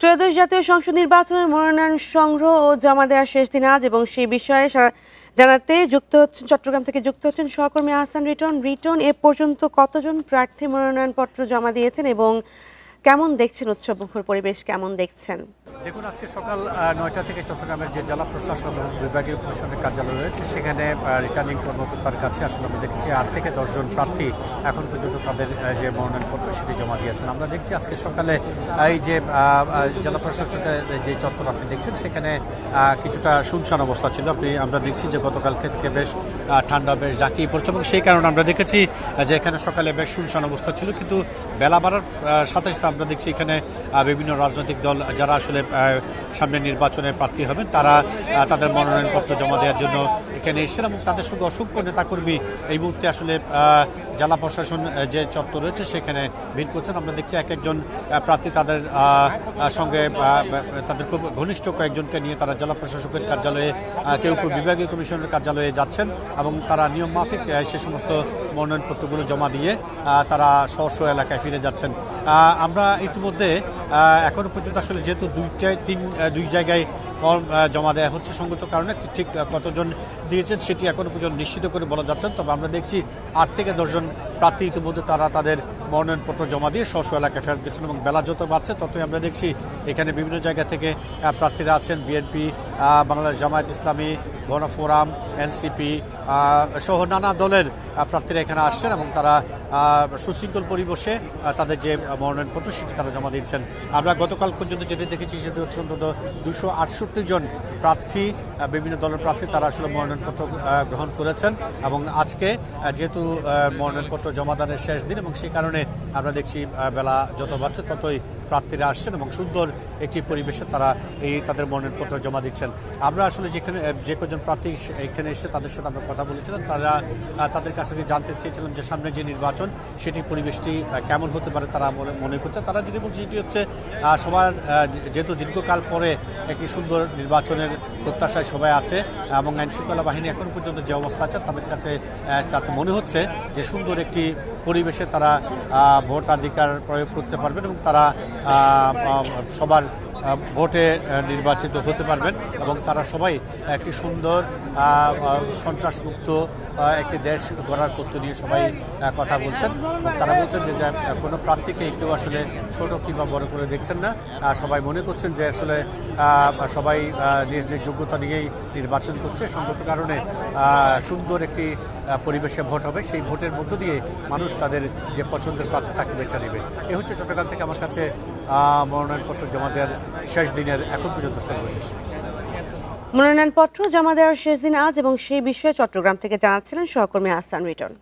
ত্রয়োদশ জাতীয় সংসদ নির্বাচনের মনোনয়ন সংগ্রহ ও জমা দেওয়ার শেষ দিন আজ এবং সেই বিষয়ে জানাতে যুক্ত হচ্ছেন চট্টগ্রাম থেকে যুক্ত হচ্ছেন সহকর্মী আহসান রিটন। এ পর্যন্ত কতজন প্রার্থী মনোনয়নপত্র জমা দিয়েছেন এবং কেমন দেখছেন উৎসবমুখর পরিবেশ কেমন দেখছেন? দেখুন, আজকে সকাল ৯টা থেকে চট্টগ্রামের যে জেলা প্রশাসন এবং বিভাগীয় কমিশনের কার্যালয় রয়েছে সেখানে রিটার্নিং কর্মকর্তার কাছে আসলে আমরা দেখেছি ৮ থেকে ১০ জন প্রার্থী এখন পর্যন্ত তাদের যে মনোনয়নপত্র সেটি জমা দিয়েছেন। আমরা দেখছি আজকে সকালে এই যে জেলা প্রশাসনের যে চত্বর আপনি দেখছেন সেখানে কিছুটা শুনশান অবস্থা ছিল। আমরা দেখছি যে গতকালকে থেকে বেশ ঠান্ডা বেশ জাঁকিয়ে পড়ছে এবং সেই কারণে আমরা দেখেছি যে এখানে সকালে বেশ শুনশান অবস্থা ছিল, কিন্তু বেলা বাড়ার সাথে সাথে আমরা দেখছি এখানে বিভিন্ন রাজনৈতিক দল যারা আসলে সামনে নির্বাচনে প্রার্থী হবেন তারা তাদের মনোনয়নপত্র জমা দেওয়ার জন্য এখানে এসেছেন এবং তাদের সঙ্গে অসংখ্য নেতাকর্মী এই মুহূর্তে আসলে জেলা প্রশাসন যে চত্বর রয়েছে সেখানে ভিড় করছেন। আমরা দেখছি এক একজন প্রার্থী তাদের সঙ্গে তাদের খুব ঘনিষ্ঠ কয়েকজনকে নিয়ে তারা জেলা প্রশাসকের কার্যালয়ে কেউ কেউ বিভাগীয় কমিশনের কার্যালয়ে যাচ্ছেন এবং তারা নিয়ম মাফিক সে সমস্ত মনোনয়নপত্রগুলো জমা দিয়ে তারা স্ব এলাকায় ফিরে যাচ্ছেন। আমরা ইতিমধ্যে এখনো পর্যন্ত আসলে যেহেতু দুই জায়গায় ফর্ম জমা দেওয়া হচ্ছে সঙ্গত কারণে ঠিক কতজন দিয়েছেন সেটি এখনো পর্যন্ত নিশ্চিত করে বলা যাচ্ছেন। তবে আমরা দেখছি ৮ থেকে ১০ জন প্রার্থী ইতিমধ্যে তারা তাদের মনোনয়নপত্র জমা দিয়ে স্ব এলাকায় ফেরত গেছেন এবং বেলা যত বাড়ছে ততই আমরা দেখছি এখানে বিভিন্ন জায়গা থেকে প্রার্থীরা আছেন। বিএনপি, বাংলাদেশ জামায়াত ইসলামী, গণফোরাম, এনসিপি সহ নানা দলের প্রার্থীরা এখানে আসছেন এবং তারা সুশৃঙ্খল পরিবেশে তাদের যে মনোনয়নপত্র সেটি তারা জমা দিচ্ছেন। আমরা গতকাল পর্যন্ত যেটি দেখেছি সেটি হচ্ছে অন্তত 268 জন প্রার্থী, বিভিন্ন দলের প্রার্থী তারা আসলে মনোনয়নপত্র গ্রহণ করেছেন এবং আজকে যেহেতু মনোনয়নপত্র জমাদানের শেষ দিন এবং সেই কারণে আমরা দেখছি বেলা যত বাড়ছে ততই প্রার্থীরা আসছেন এবং সুন্দর একটি পরিবেশে তারা তাদের মনোনয়নপত্র জমা দিচ্ছেন। আমরা আসলে যেখানে যে কজন প্রার্থী এখানে এসে তাদের সাথে আমরা কথা বলেছিলাম, তাদের কাছ থেকে জানতে চেয়েছিলাম যে সামনে যে নির্বাচন সেটি পরিবেশটি কেমন হতে পারে তারা মনে করছে। তারা যেটি বলছে সেটি হচ্ছে সবার যেহেতু দীর্ঘকাল পরে একটি সুন্দর নির্বাচনের প্রত্যাশায় সবাই আছে এবং আইনশৃঙ্খলা বাহিনী এখন পর্যন্ত যে অবস্থা আছে তাদের কাছে তাতে মনে হচ্ছে যে সুন্দর একটি পরিবেশে তারা ভোটাধিকার প্রয়োগ করতে পারবেন এবং তারা সবার ভোটে নির্বাচিত হতে পারবেন এবং তারা সবাই একটি সুন্দর সন্ত্রাসমুক্ত একটি দেশ গড়ার তথ্য নিয়ে সবাই কথা বলছেন। তারা বলছেন যে কোনো প্রার্থীকে কেউ আসলে ছোট কিংবা বড় করে দেখছেন না, সবাই মনে করছেন যে আসলে সবাই নিজ নিজ যোগ্যতা নিয়েই নির্বাচন করছে। সঙ্গত কারণে সুন্দর একটি পরিবেশে ভোট হবে, সেই ভোটের মধ্য দিয়ে মানুষ তাদের যে পছন্দের প্রার্থী তাকে বেছে নেবে। এ হচ্ছে চট্টগ্রাম থেকে আমার কাছে মনোনয়নপত্র জমা দেওয়ার শেষ দিনের এখন পর্যন্ত সর্বশেষ। মনোনয়নপত্র জমা দেওয়ার শেষ দিন আজ এবং সেই বিষয়ে চট্টগ্রাম থেকে জানাচ্ছিলেন সহকর্মী আহসান রিটন।